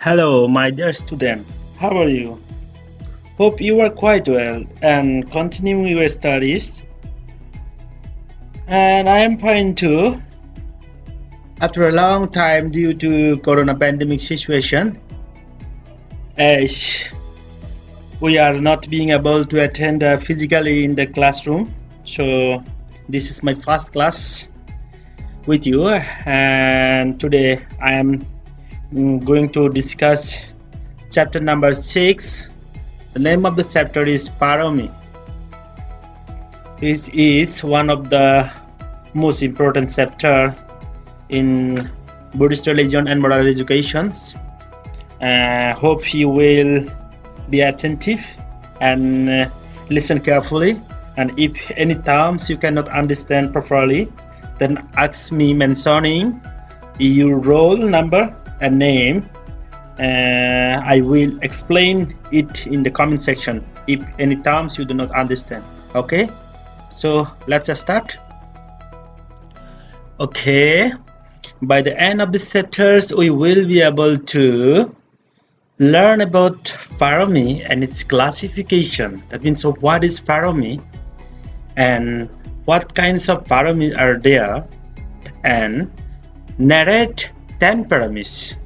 Hello, my dear student. How are you? Hope you are quite well and continuing your studies. And I am fine too. After a long time due to corona pandemic situation, as we are not being able to attend physically in the classroom. So this is my first class with you, and today I am going to discuss chapter number 6. The name of the chapter is Parami. This is one of the most important chapter in Buddhist religion and moral educations. Hope you will be attentive and listen carefully, and if any terms you cannot understand properly, then ask me mentioning your roll number and name. I will explain it in the comment section if any terms you do not understand. Okay, so let's start. Okay, by the end of the chapters we will be able to learn about Parami and its classification. That means, so what is Parami and what kinds of Parami are there, and narrate 10 Paramis.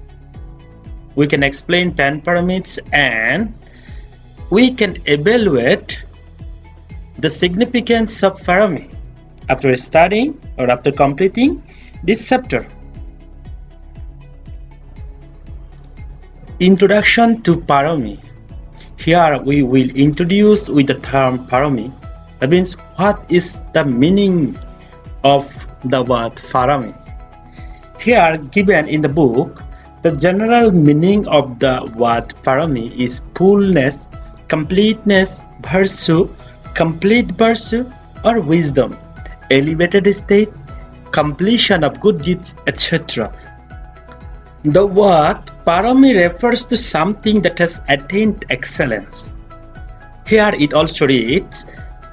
We can explain 10 Paramis and we can evaluate the significance of Parami after studying or after completing this chapter. Introduction to Parami. Here we will introduce with the term Parami. That means, what is the meaning of the word Parami? Here given in the book, the general meaning of the word Parami is fullness, completeness, virtue, complete virtue or wisdom, elevated state, completion of good deeds, etc. The word Parami refers to something that has attained excellence. Here it also reads,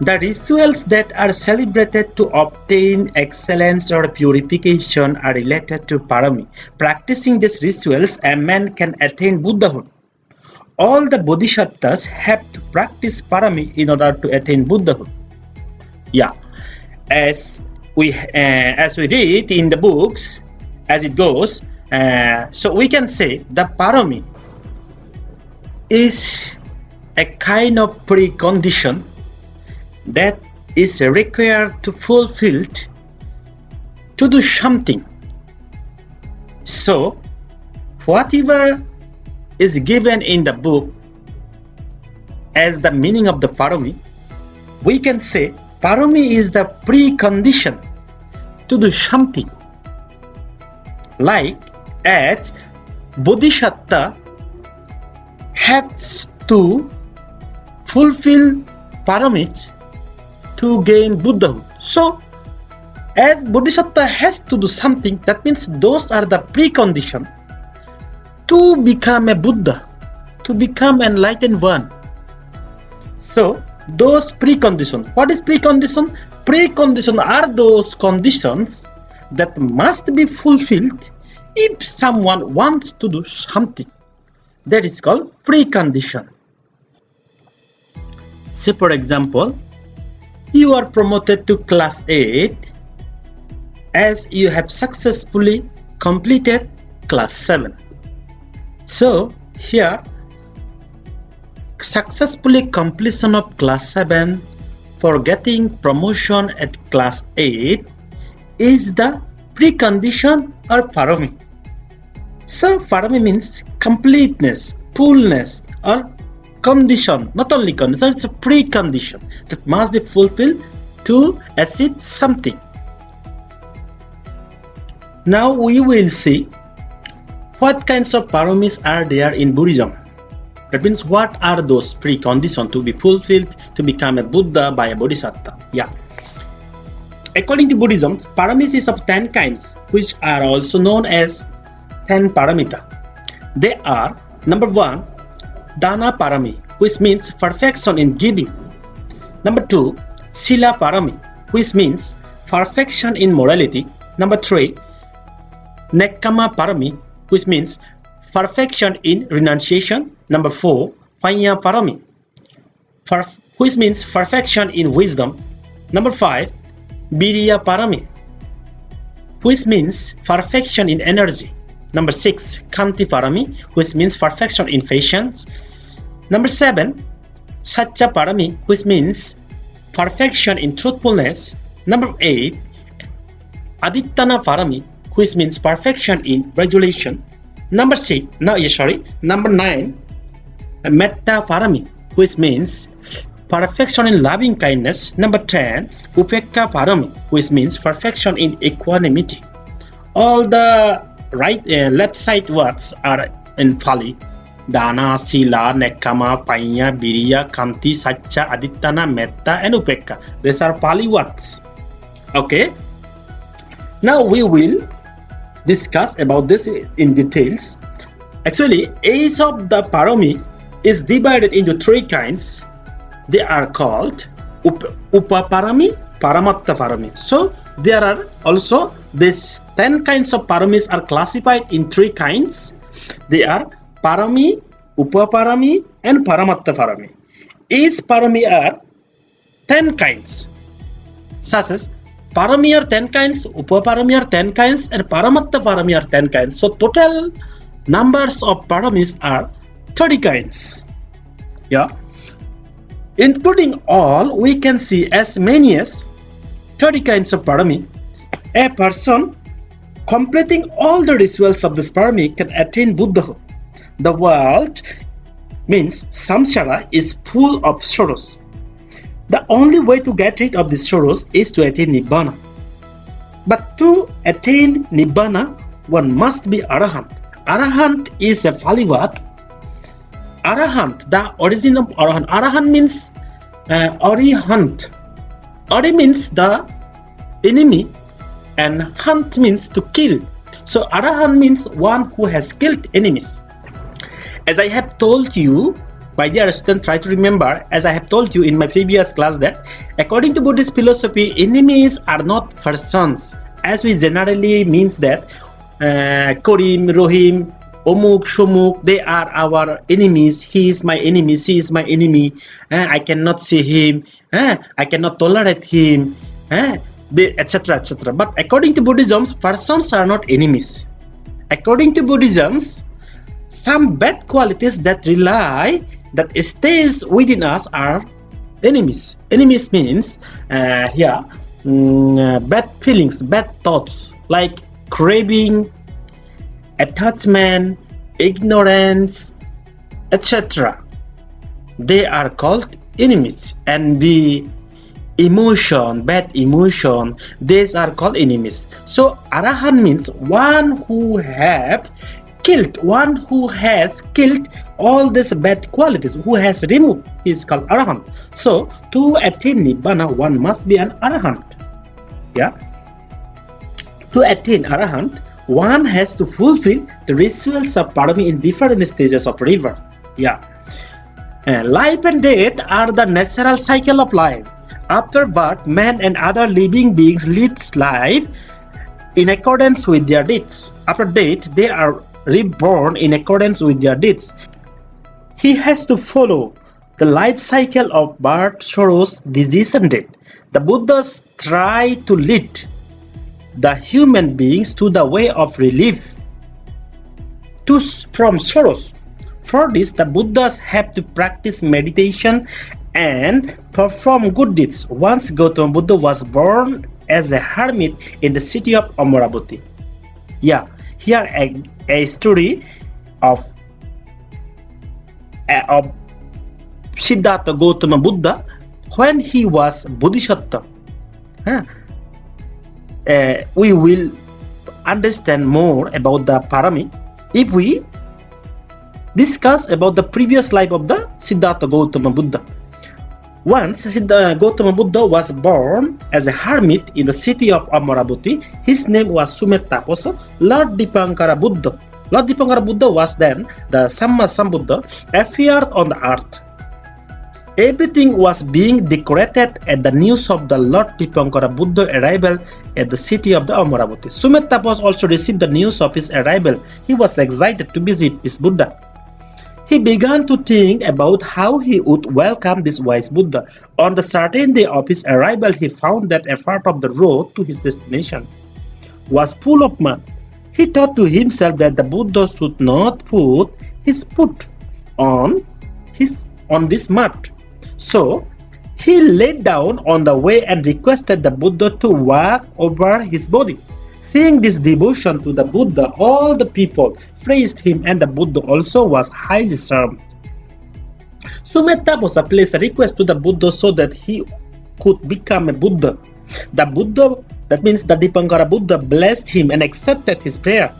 the rituals that are celebrated to obtain excellence or purification are related to Parami. Practicing these rituals, a man can attain Buddhahood. All the Bodhisattvas have to practice Parami in order to attain Buddhahood. Yeah, as we read in the books, as it goes, so we can say the Parami is a kind of precondition that is required to fulfill to do something. So whatever is given in the book as the meaning of the Parami, we can say Parami is the precondition to do something. Like as Bodhisattva has to fulfill Paramis to gain Buddhahood. So, as Bodhisattva has to do something, that means those are the preconditions to become a Buddha, to become an enlightened one. So, those preconditions. What is precondition? Preconditions are those conditions that must be fulfilled if someone wants to do something. That is called precondition. Say for example, you are promoted to class 8 as you have successfully completed class 7. So here, successfully completion of class 7 for getting promotion at class 8 is the precondition or Parami. So Parami means completeness, fullness or condition, not only condition, it's a precondition that must be fulfilled to achieve something. Now we will see what kinds of Paramis are there in Buddhism. That means, what are those preconditions to be fulfilled to become a Buddha by a Bodhisattva? Yeah. According to Buddhism, Paramis is of 10 kinds, which are also known as 10 Paramita. They are, number 1, Dana Parami, which means perfection in giving. Number 2, Sila Parami, which means perfection in morality. Number 3, Nekkhamma Parami, which means perfection in renunciation. Number 4, Panya Parami, which means perfection in wisdom. Number 5, Virya Parami, which means perfection in energy. Number 6, Khanti Parami, which means perfection in patience. Number 7, Satya Parami, which means perfection in truthfulness. Number 8, Adittana Parami, which means perfection in regulation. Number 9, Metta Parami, which means perfection in loving kindness. Number 10, Upekka Parami, which means perfection in equanimity. All the left side words are in Pali. Dana, Sila, Nekkhamma, Panna, Virya, Khanti, Satya, Adittana, Metta, and Upekka. These are Pali words. Okay. Now we will discuss about this in details. Actually, each of the Parami is divided into 3 kinds. They are called Upaparami, Paramatta Parami. So there are also these 10 kinds of Paramis are classified in 3 kinds. They are Parami, Upaparami, and Paramatta Parami. Each Parami are 10 kinds, such as Parami are 10 kinds, Upaparami are 10 kinds, and Paramatta Parami are 10 kinds. So total numbers of Paramis are 30 kinds. Yeah. Including all, we can see as many as 30 kinds of Parami. A person completing all the rituals of this Parami can attain Buddhahood. The world means samsara is full of sorrows. The only way to get rid of these sorrows is to attain Nibbana. But to attain Nibbana, one must be Arahant. Arahant is a Pali word. Arahant, the origin of Arahant. Arahant means Arihant. Ari means the enemy and hunt means to kill. So Arahant means one who has killed enemies. As I have told you, my dear student, try to remember, as I have told you in my previous class, that according to Buddhist philosophy, enemies are not persons, as we generally means that Korim, Rohim, Omuk, Shomuk, they are our enemies. He is my enemy, she is my enemy. I cannot see him, I cannot tolerate him, etc. etc. But according to Buddhism, persons are not enemies. According to Buddhism, some bad qualities that stays within us are enemies. Enemies means bad feelings, bad thoughts like craving, attachment, ignorance, etc. They are called enemies. And the emotion, bad emotion, these are called enemies. So Arahant means one who has killed all these bad qualities, who has removed, is called Arahant. So to attain Nibbana, one must be an Arahant. Yeah. To attain Arahant, one has to fulfill the rituals of Parami in different stages of river. Yeah. Life and death are the natural cycle of life. After birth, man and other living beings lead life in accordance with their deeds. After death, they are reborn in accordance with their deeds. He has to follow the life cycle of birth, sorrows, disease, and death. The Buddhas try to lead the human beings to the way of relief from sorrows. For this, the Buddhas have to practice meditation and perform good deeds. Once Gautama Buddha was born as a hermit in the city of Amaravati. Yeah, here a story of Siddhartha Gautama Buddha when he was Bodhisattva. We will understand more about the Parami if we discuss about the previous life of the Siddhartha Gautama Buddha. Once Gautama Buddha was born as a hermit in the city of Amaravati. His name was Sumedha, also Lord Dipankara Buddha. Lord Dipankara Buddha was then the Samma Sambuddha, appeared on the earth. Everything was being decorated at the news of the Lord Dipankara Buddha arrival at the city of the Amaravati. Sumedha also received the news of his arrival. He was excited to visit this Buddha. He began to think about how he would welcome this wise Buddha. On the certain day of his arrival, he found that a part of the road to his destination was full of mud. He thought to himself that the Buddha should not put his foot on this mud. So he laid down on the way and requested the Buddha to walk over his body. Seeing this devotion to the Buddha, all the people praised him, and the Buddha also was highly served. Sumedha placed a request to the Buddha so that he could become a Buddha. The Buddha, that means the Dipankara Buddha, blessed him and accepted his prayer.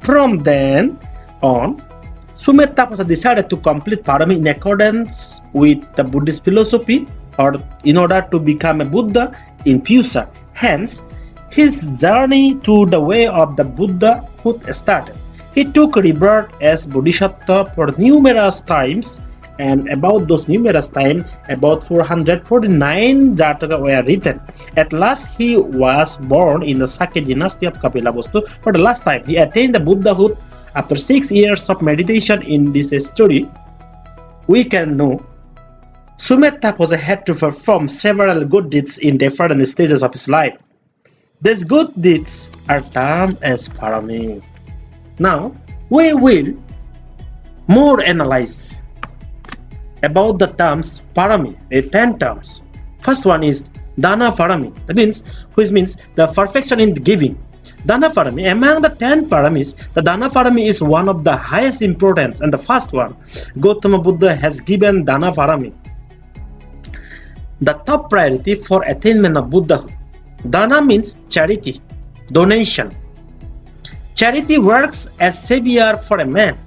From then on, Sumedha decided to complete Parami in accordance with the Buddhist philosophy, or in order to become a Buddha in future. Hence, his journey to the way of the Buddhahood started. He took rebirth as Bodhisattva for numerous times, and about those numerous times, about 449 Jataka were written. At last, he was born in the Sakya dynasty of Kapilavastu. For the last time, he attained the Buddhahood after 6 years of meditation. In this story, we can know Sumedha had to perform several good deeds in different stages of his life. These good deeds are termed as Parami. Now, we will more analyze about the terms Parami, 10 terms. First one is Dana Parami, which means the perfection in giving. Dana Parami, among the 10 Paramis, the Dana Parami is one of the highest importance, and the first one. Gautama Buddha has given Dana Parami the top priority for attainment of Buddhahood. Dana means charity, donation. Charity works as savior for a man.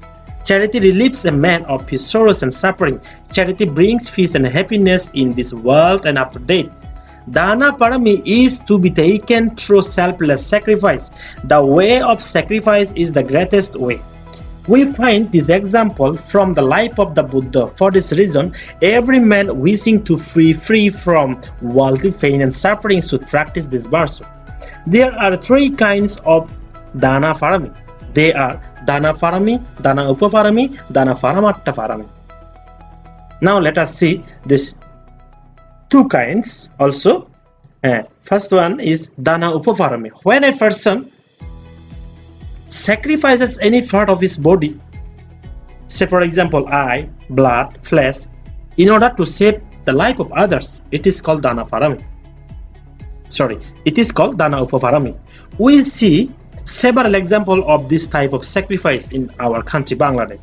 Charity relieves a man of his sorrows and suffering. Charity brings peace and happiness in this world and after death. Dana Parami is to be taken through selfless sacrifice. The way of sacrifice is the greatest way. We find this example from the life of the Buddha. For this reason, every man wishing to be free from worldly pain and suffering should practice this virtue. There are 3 kinds of Dana Parami. They are Dana Parami, Dana Upaparami, Dana Paramatta Parami. Now let us see these 2 kinds also. First one is Dana Upaparami. When a person sacrifices any part of his body, say for example eye, blood, flesh, in order to save the life of others, it is called Dana Parami. It is called Dana Upaparami. We see several examples of this type of sacrifice in our country, Bangladesh.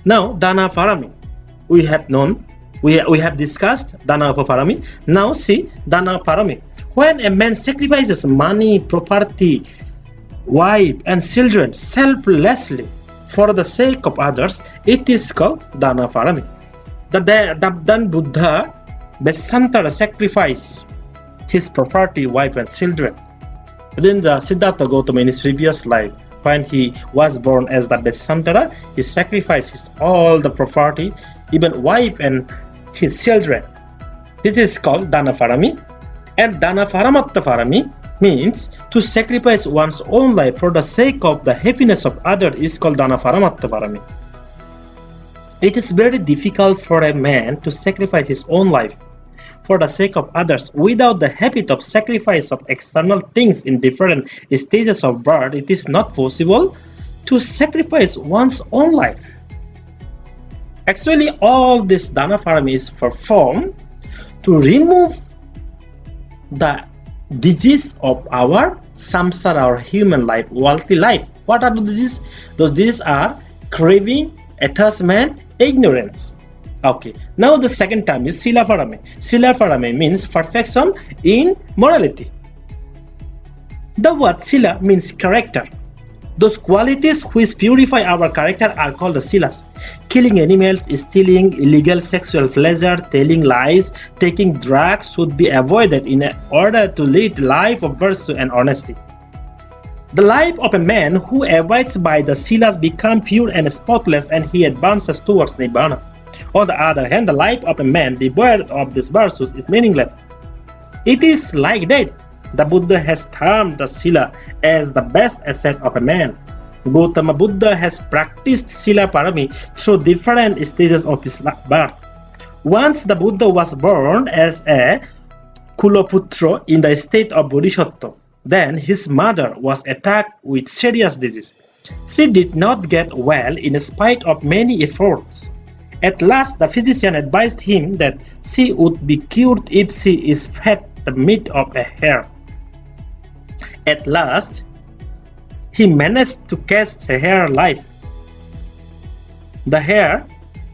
Now, Dana Parami, we have discussed Dana Upaparami. Now see Dana Parami. When a man sacrifices money, property, wife and children selflessly for the sake of others, it is called Dana Parami. Then Buddha Besantara sacrificed his property, wife and children. Then the Siddhartha Gautama in his previous life, when he was born as the Besantara, he sacrificed all the property, even wife and his children. This is called Dana Parami. And Dana Paramatta Parami means to sacrifice one's own life for the sake of the happiness of others is called Dana Paramatta Parami. It is very difficult for a man to sacrifice his own life for the sake of others without the habit of sacrifice of external things in different stages of birth. It is not possible to sacrifice one's own life. Actually, all this Dana Parami is performed to remove the disease of our samsara, our human life, worldly life. What are the diseases? Those diseases are craving, attachment, ignorance. Okay, now the second term is Sila Parami. Sila Parami means perfection in morality. The word Sila means character. Those qualities which purify our character are called the Silas. Killing animals, stealing, illegal sexual pleasure, telling lies, taking drugs should be avoided in order to lead a life of virtue and honesty. The life of a man who abides by the Silas becomes pure and spotless, and he advances towards Nibbana. On the other hand, the life of a man devoid of these virtues is meaningless. It is like that the Buddha has termed the Sila as the best asset of a man. Gautama Buddha has practiced Sila Parami through different stages of his birth. Once the Buddha was born as a Kuloputra in the state of Bodhisattva. Then his mother was attacked with serious disease. She did not get well in spite of many efforts. At last, the physician advised him that she would be cured if she is fed the meat of a hare. At last, he managed to catch a hare alive. The hare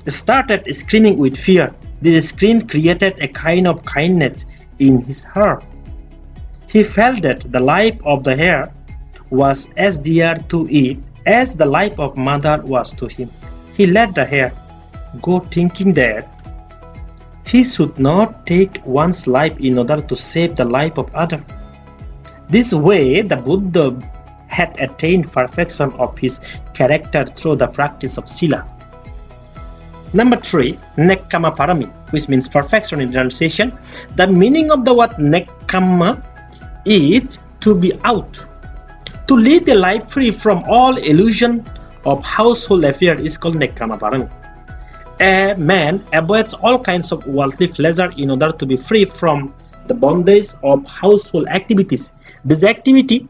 started screaming with fear. This scream created a kind of kindness in his heart. He felt that the life of the hare was as dear to it as the life of mother was to him. He let the hare go, thinking that he should not take one's life in order to save the life of others. This way, the Buddha had attained perfection of his character through the practice of Sila. Number 3, Nekkhamma Parami, which means perfection in realization. The meaning of the word Nekkhamma is to be out. To lead a life free from all illusion of household affairs is called Nekkhamma Parami. A man avoids all kinds of worldly pleasure in order to be free from the bondage of household activities. This activity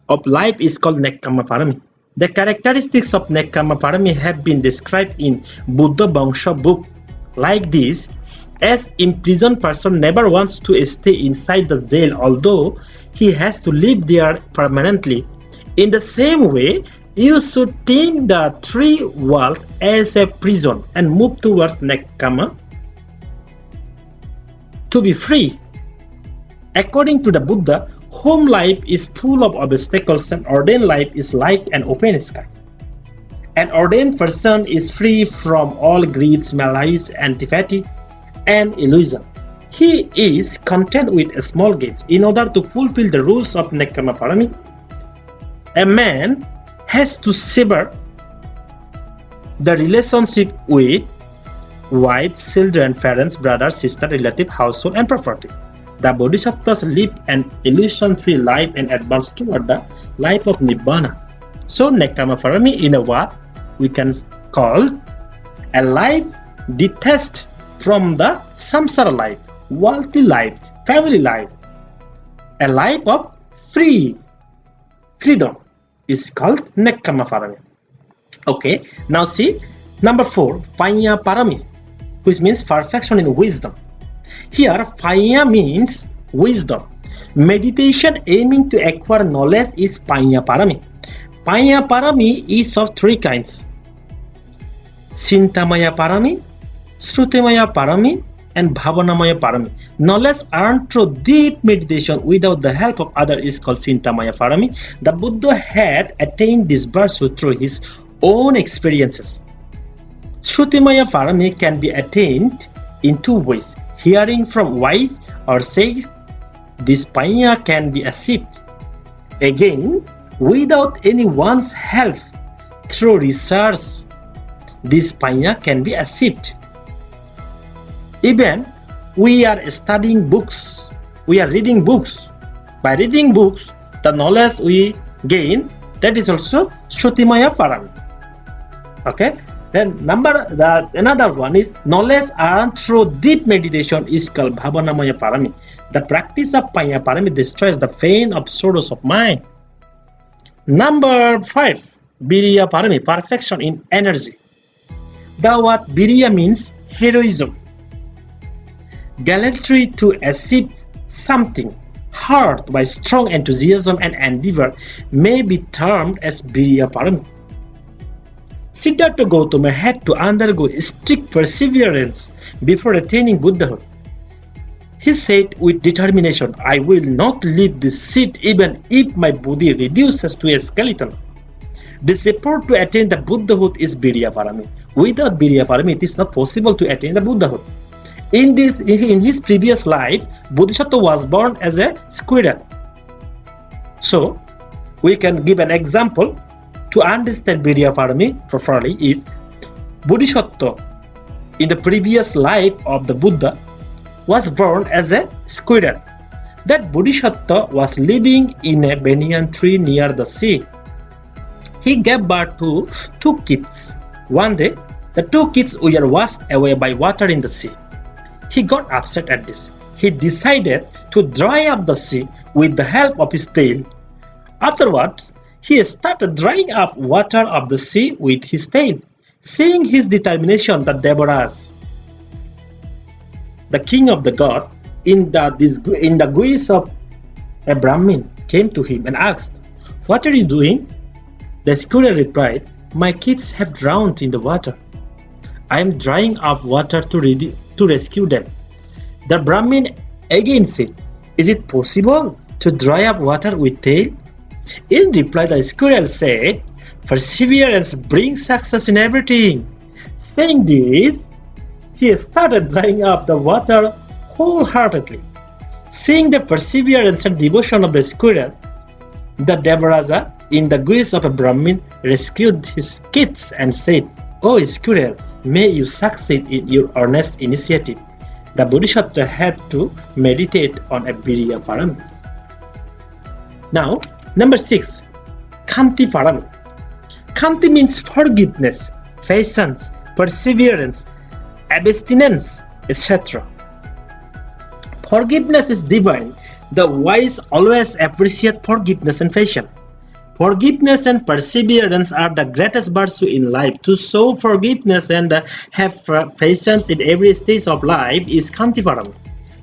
of life is called Nekkhamma Parami. The characteristics of Nekkhamma Parami have been described in Buddha Bangsha book like this: as imprisoned person never wants to stay inside the jail, although he has to live there permanently. In the same way, you should think the three worlds as a prison and move towards Nekkhamma to be free. According to the Buddha, home life is full of obstacles and ordained life is like an open sky. An ordained person is free from all greed, malice, antipathy, and illusion. He is content with a small gates. In order to fulfill the rules of Nekkhamma Parami, a man has to sever the relationship with wife, children, parents, brothers, sister, relative, household, and property. The Bodhisattvas live an illusion-free life and advance toward the life of Nibbana. So Nekkhamma Parami, in a word, we can call a life detached from the samsara life, worldly life, family life. A life of freedom is called Nekkhamma Parami. Okay, now see, number 4, Panya Parami, which means perfection in wisdom. Here, Panya means wisdom. Meditation aiming to acquire knowledge is Panya Parami. Panya Parami is of 3 kinds: Sintamaya Parami, Shrutimaya Parami, and Bhavanamaya Parami. Knowledge earned through deep meditation without the help of others is called Sintamaya Parami. The Buddha had attained this virtue through his own experiences. Shrutimaya Parami can be attained in 2 ways: hearing from wise or sage. This Panya can be achieved again without anyone's help through research. This Panya can be achieved. Even we are studying books, we are reading books. By reading books, the knowledge we gain, that is also Shrutimaya Parami. Okay. Then another one is knowledge earned through deep meditation is called Bhavanamaya Parami. The practice of Panya Parami destroys the pain of sorrows of mind. Number 5, Virya Parami, perfection in energy. The word Virya means heroism, gallantry to achieve something, heart by strong enthusiasm and endeavor may be termed as Virya Parami. Siddhartha Gautama had to undergo strict perseverance before attaining Buddhahood. He said with determination, "I will not leave this seat even if my body reduces to a skeleton." This effort to attain the Buddhahood is Virya Parami. Without Virya Parami, it is not possible to attain the Buddhahood. In his previous life, Bodhisattva was born as a squirrel. So, we can give an example. To understand Virya Parami properly is Bodhisattva in the previous life of the Buddha, was born as a squirrel. That Bodhisattva was living in a banyan tree near the sea. He gave birth to 2 kids. One day, the 2 kids were washed away by water in the sea. He got upset at this. He decided to dry up the sea with the help of his tail. Afterwards, he started drying up water of the sea with his tail. Seeing his determination, the Devaras, the king of the god, in the guise of a Brahmin, came to him and asked, "What are you doing?" The squirrel replied, "My kids have drowned in the water. I am drying up water to rescue them." The Brahmin again said, "Is it possible to dry up water with tail?" In reply, the squirrel said, "Perseverance brings success in everything." Saying this, he started drying up the water wholeheartedly. Seeing the perseverance and devotion of the squirrel, the Devaraja, in the guise of a Brahmin, rescued his kids and said, "Oh squirrel, may you succeed in your earnest initiative." The Bodhisattva had to meditate on a Viriya Parami. Now, number 6, Khanti Parami. Khanti means forgiveness, patience, perseverance, abstinence, etc. Forgiveness is divine. The wise always appreciate forgiveness and patience. Forgiveness and perseverance are the greatest virtue in life. To show forgiveness and have patience in every stage of life is Khanti Parami.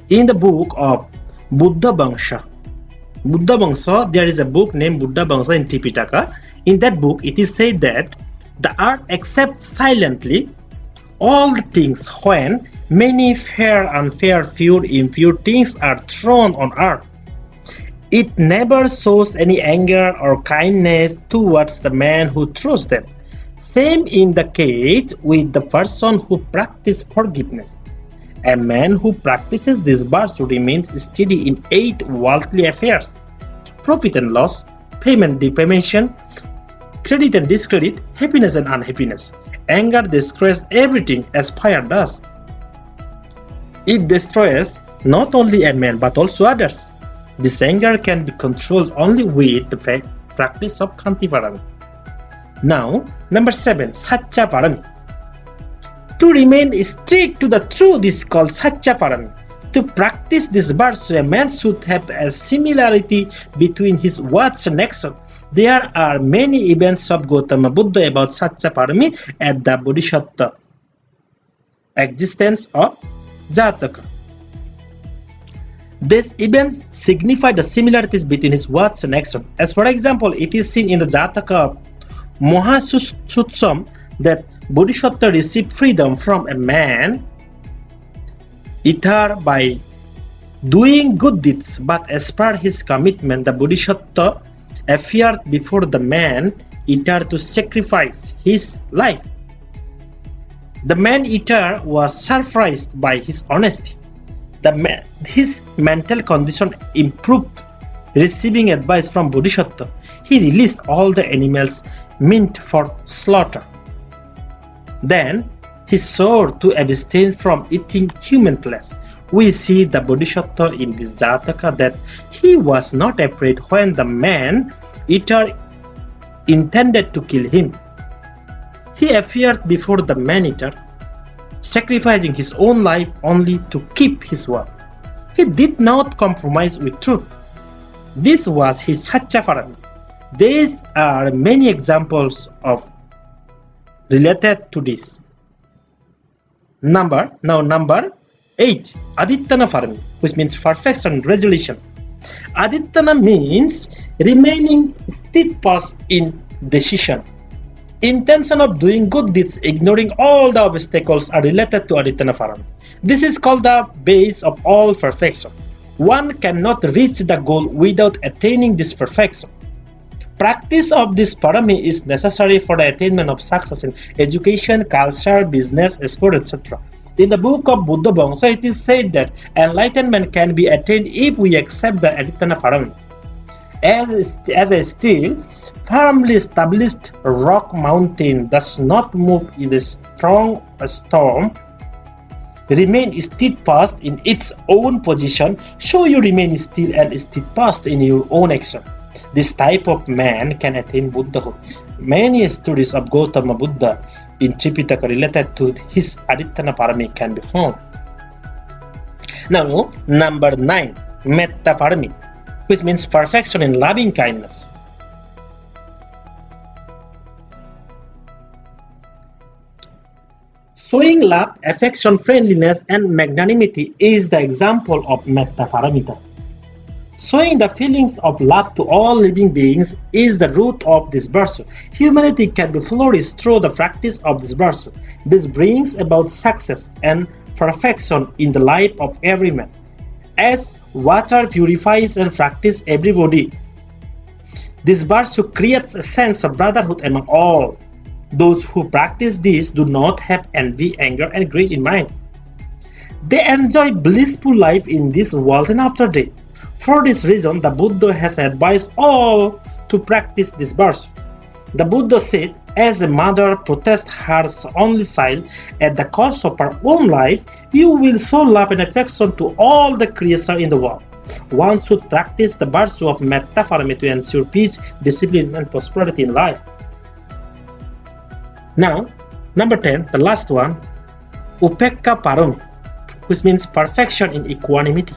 In the book of Buddha Vangsha, there is a book named Buddha Vangsha in Tipitaka. In that book, it is said that the earth accepts silently all things when many fair, unfair, pure, impure things are thrown on earth. It never shows any anger or kindness towards the man who throws them. Same in the case with the person who practices forgiveness. A man who practices this virtue remains steady in 8 worldly affairs: profit and loss, payment, defamation, credit and discredit, happiness and unhappiness. Anger destroys everything as fire does. It destroys not only a man but also others. This anger can be controlled only with the practice of Khanti Parami. Now, number 7, Satya Parami. To remain strict to the truth is called Satya Parami. To practice this virtue, a man should have a similarity between his words and action. There are many events of Gautama Buddha about Satya Parami at the Bodhisattva existence of Jataka. These events signify the similarities between his words and action. As for example, it is seen in the Jataka of Mahasutsam that Bodhisattva received freedom from a man eater by doing good deeds, but as per his commitment, the Bodhisattva appeared before the man eater to sacrifice his life. The man eater was surprised by his honesty. His mental condition improved. Receiving advice from Bodhisattva, he released all the animals meant for slaughter. Then he swore to abstain from eating human flesh. We see the Bodhisattva in this Jataka that he was not afraid when the man eater intended to kill him. He appeared before the man eater, sacrificing his own life only to keep his word. He did not compromise with truth. This was his Satya Parami. These are many examples of related to this. Number 8, Aditana Parami, which means perfection resolution. Aditana means remaining steadfast in decision. Intention of doing good deeds, ignoring all the obstacles are related to Aditana Parami. This is called the base of all perfection. One cannot reach the goal without attaining this perfection. Practice of this Parami is necessary for the attainment of success in education, culture, business, sport, etc. In the book of Buddha Vangsha, it is said that enlightenment can be attained if we accept the Aditana Parami. As a still, firmly established rock mountain does not move in a strong storm, Remain steadfast in its own position, so you remain still and steadfast in your own action. This type of man can attain Buddhahood. Many stories of Gautama Buddha in Tripitaka related to his Adittana Parami can be found. Now, number 9, Metta Parami, which means perfection in loving kindness. Showing love, affection, friendliness, and magnanimity is the example of Metta Paramita. Showing the feelings of love to all living beings is the root of this virtue. Humanity can be flourished through the practice of this virtue. This brings about success and perfection in the life of every man. As water purifies and practices everybody, this virtue creates a sense of brotherhood among all. Those who practice this do not have envy, anger, and greed in mind. They enjoy blissful life in this world and after death. For this reason, the Buddha has advised all to practice this virtue. The Buddha said, as a mother protests her only child at the cost of her own life, you will show love and affection to all the creatures in the world. One should practice the virtue of Metta Parami to ensure peace, discipline, and prosperity in life. Now, number 10, the last one, Upekka Parami, which means perfection in equanimity.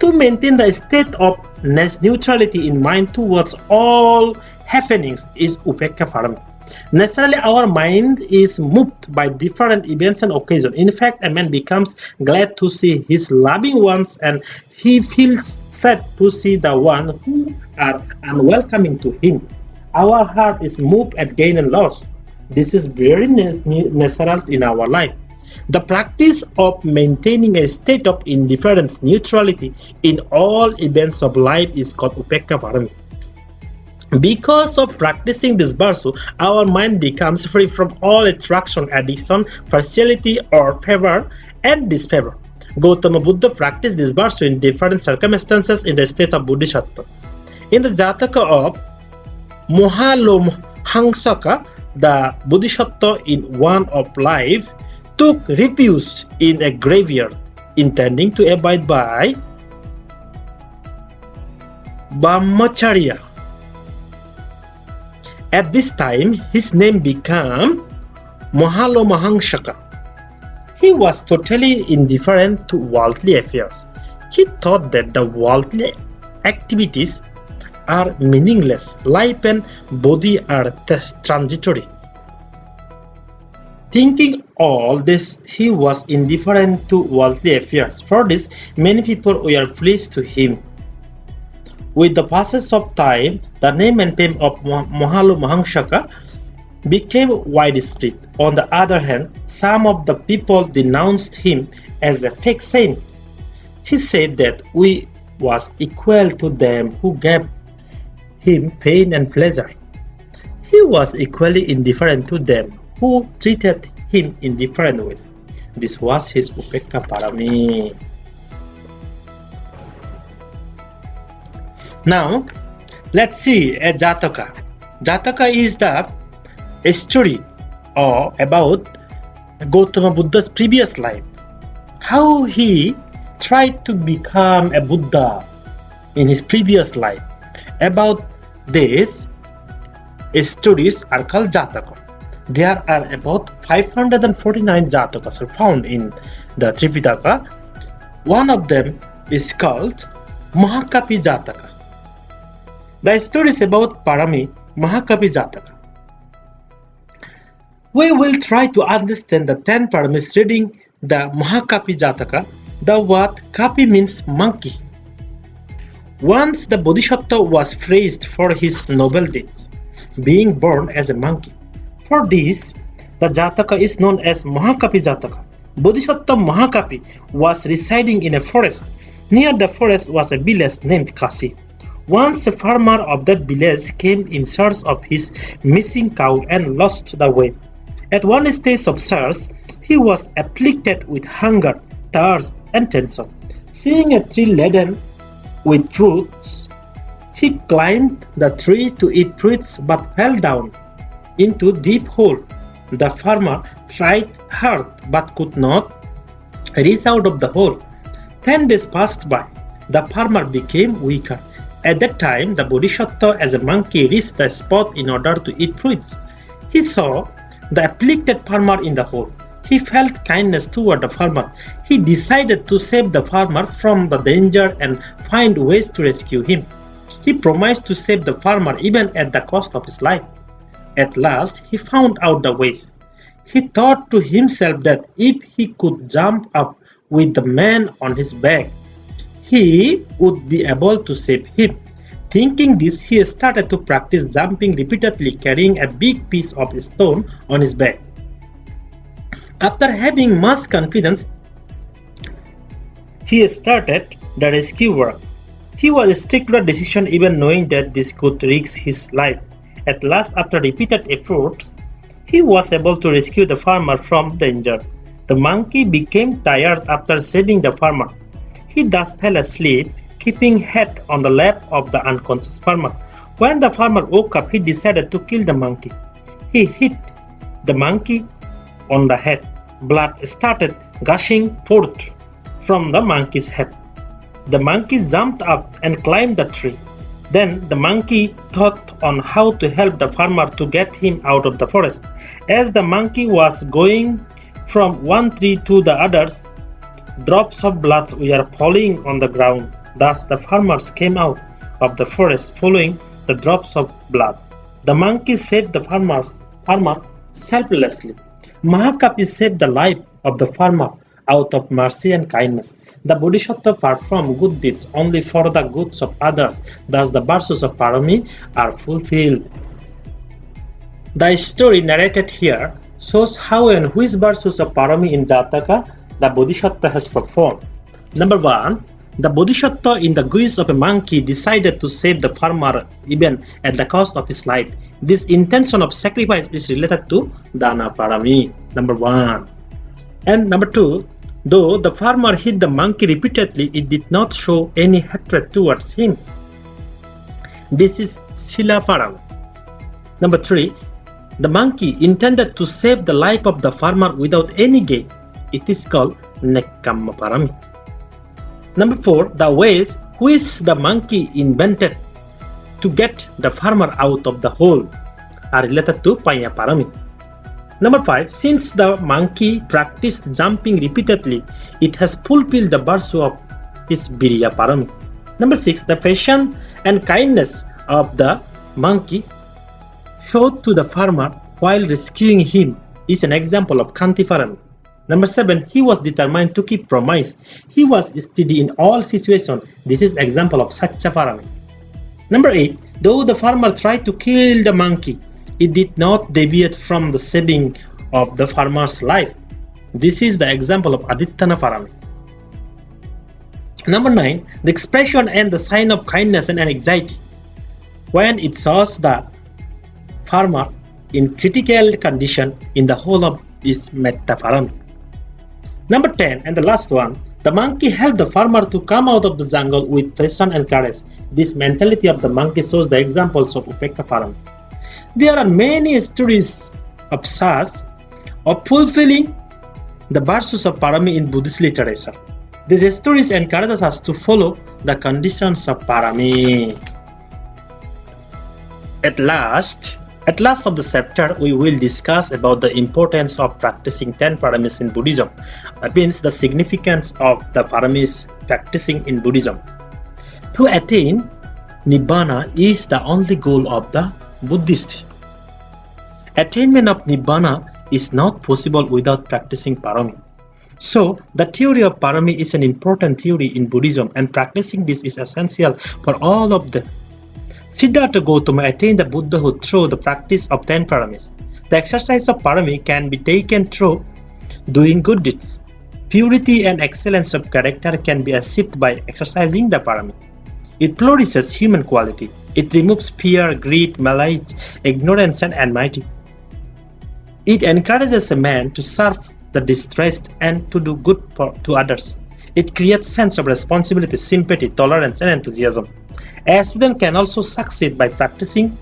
To maintain the state of neutrality in mind towards all happenings is Upekka Parami. Naturally, our mind is moved by different events and occasions. In fact, a man becomes glad to see his loving ones and he feels sad to see the ones who are unwelcoming to him. Our heart is moved at gain and loss. This is very natural in our life. The practice of maintaining a state of indifference, neutrality in all events of life is called Upekka Parami. Because of practicing this virtue, our mind becomes free from all attraction, addiction, partiality, or favor and disfavor. Gautama Buddha practiced this virtue in different circumstances in the state of Bodhisattva. In the Jataka of Mahakapi, the Bodhisattva in one of life took refuge in a graveyard, intending to abide by Brahmacharya. At this time, his name became Mahakapi. He was totally indifferent to worldly affairs. He thought that the worldly activities are meaningless. Life and body are transitory. Thinking all this, he was indifferent to worldly affairs. For this, many people were pleased to him. With the passage of time, the name and fame of Mahakapi became widespread. On the other hand, some of the people denounced him as a fake saint. He said that he was equal to them who gave him pain and pleasure. He was equally indifferent to them who treated him in different ways. This was his Upekka Parami. Now, let's see a Jataka. Jataka is the story about Gautama Buddha's previous life. How he tried to become a Buddha in his previous life. About this, stories are called Jataka. There are about 549 Jatakas are found in the Tripitaka. One of them is called Mahakapi Jataka. The story is about Parami, Mahakapi Jataka. We will try to understand the 10 Paramis reading the Mahakapi Jataka. The word Kapi means monkey. Once the Bodhisattva was praised for his noble deeds, being born as a monkey. For this, the Jataka is known as Mahakapi Jataka. Bodhisattva Mahakapi was residing in a forest. Near the forest was a village named Kasi. Once a farmer of that village came in search of his missing cow and lost the way. At one stage of search, he was afflicted with hunger, thirst, and tension. Seeing a tree laden with fruits, he climbed the tree to eat fruits but fell down into a deep hole. The farmer tried hard but could not reach out of the hole. 10 days passed by. The farmer became weaker. At that time, the Bodhisattva as a monkey reached the spot in order to eat fruits. He saw the afflicted farmer in the hole. He felt kindness toward the farmer. He decided to save the farmer from the danger and find ways to rescue him. He promised to save the farmer even at the cost of his life. At last, he found out the ways. He thought to himself that if he could jump up with the man on his back, he would be able to save him. Thinking this, he started to practice jumping repeatedly, carrying a big piece of stone on his back. After having much confidence, he started the rescue work. He was stick to the decision even knowing that this could risk his life. At last, after repeated efforts, he was able to rescue the farmer from danger. The monkey became tired after saving the farmer. He thus fell asleep, keeping head on the lap of the unconscious farmer. When the farmer woke up, he decided to kill the monkey. He hit the monkey on the head. Blood started gushing forth from the monkey's head. The monkey jumped up and climbed the tree. Then the monkey thought on how to help the farmer to get him out of the forest. As the monkey was going from one tree to the others, drops of blood were falling on the ground. Thus the farmers came out of the forest following the drops of blood. The monkey saved the farmer selflessly. Mahakapi saved the life of the farmer out of mercy and kindness. The Bodhisattva perform good deeds only for the goods of others. Thus the virtues of Parami are fulfilled. The story narrated here shows how and which virtues of Parami in Jataka the Bodhisattva has performed. Number 1. The Bodhisattva in the guise of a monkey decided to save the farmer even at the cost of his life. This intention of sacrifice is related to Dana Parami. Number 1. And number 2. Though the farmer hit the monkey repeatedly, it did not show any hatred towards him. This is Sila Parami. Number 3. The monkey intended to save the life of the farmer without any gain. It is called Nekkhamma Parami. Number 4. The ways which the monkey invented to get the farmer out of the hole are related to Panya Parami. Number 5. Since the monkey practiced jumping repeatedly, it has fulfilled the virtue of his Virya Parami. Number 6. The patience and kindness of the monkey showed to the farmer while rescuing him is an example of Khanti Parami. Number 7. He was determined to keep promise. He was steady in all situations. This is example of Satya Parami. Number 8. Though the farmer tried to kill the monkey, it did not deviate from the saving of the farmer's life. This is the example of Adittana Parami. Number 9. The expression and the sign of kindness and anxiety when it shows the farmer in critical condition in the whole of is Metta Parami. Number 10 and the last one. The monkey helped the farmer to come out of the jungle with patience and courage. This mentality of the monkey shows the examples of Upekka Parami. There are many stories of such of fulfilling the virtues of Parami in Buddhist literature. These stories encourage us to follow the conditions of Parami. At last of the chapter, we will discuss about the importance of practicing 10 Paramis in Buddhism. That means the significance of the Paramis practicing in Buddhism. To attain Nibbana is the only goal of the Buddhist. Attainment of Nibbana is not possible without practicing Parami. So, the theory of Parami is an important theory in Buddhism, and practicing this is essential for all of them. Siddhartha Gautama attained the Buddhahood through the practice of 10 Paramis. The exercise of Parami can be taken through doing good deeds. Purity and excellence of character can be achieved by exercising the Parami. It flourishes human quality. It removes fear, greed, malice, ignorance, and enmity. It encourages a man to serve the distressed and to do good to others. It creates sense of responsibility, sympathy, tolerance, and enthusiasm. A student can also succeed by practicing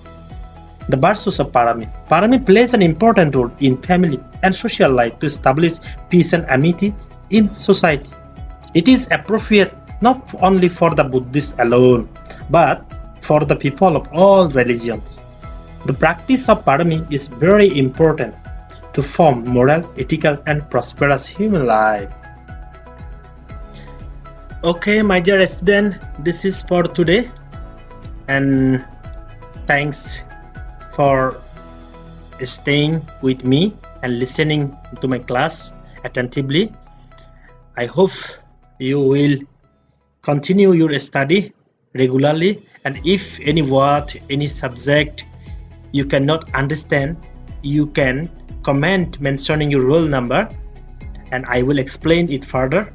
the virtues of Parami. Parami plays an important role in family and social life to establish peace and amity in society. It is appropriate not only for the Buddhists alone, but for the people of all religions. The practice of Parami is very important to form moral, ethical, and prosperous human life. Okay, my dear student, this is for today, and thanks for staying with me and listening to my class attentively. I hope you will continue your study regularly, and if any word, any subject you cannot understand, you can comment mentioning your roll number and I will explain it further.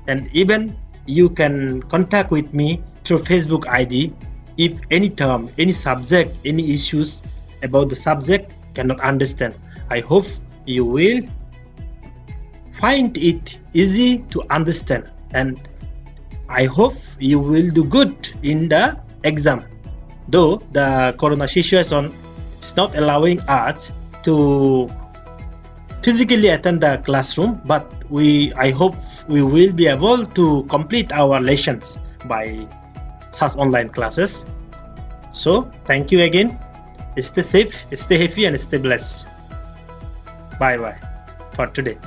And even you can contact with me through Facebook ID if any term, any subject, any issues about the subject cannot understand. I hope you will find it easy to understand, and I hope you will do good in the exam. Though the corona situation is not allowing us to physically attend the classroom, but I hope we will be able to complete our lessons by such online classes. So thank you again. Stay safe, stay happy, and stay blessed. Bye bye for today.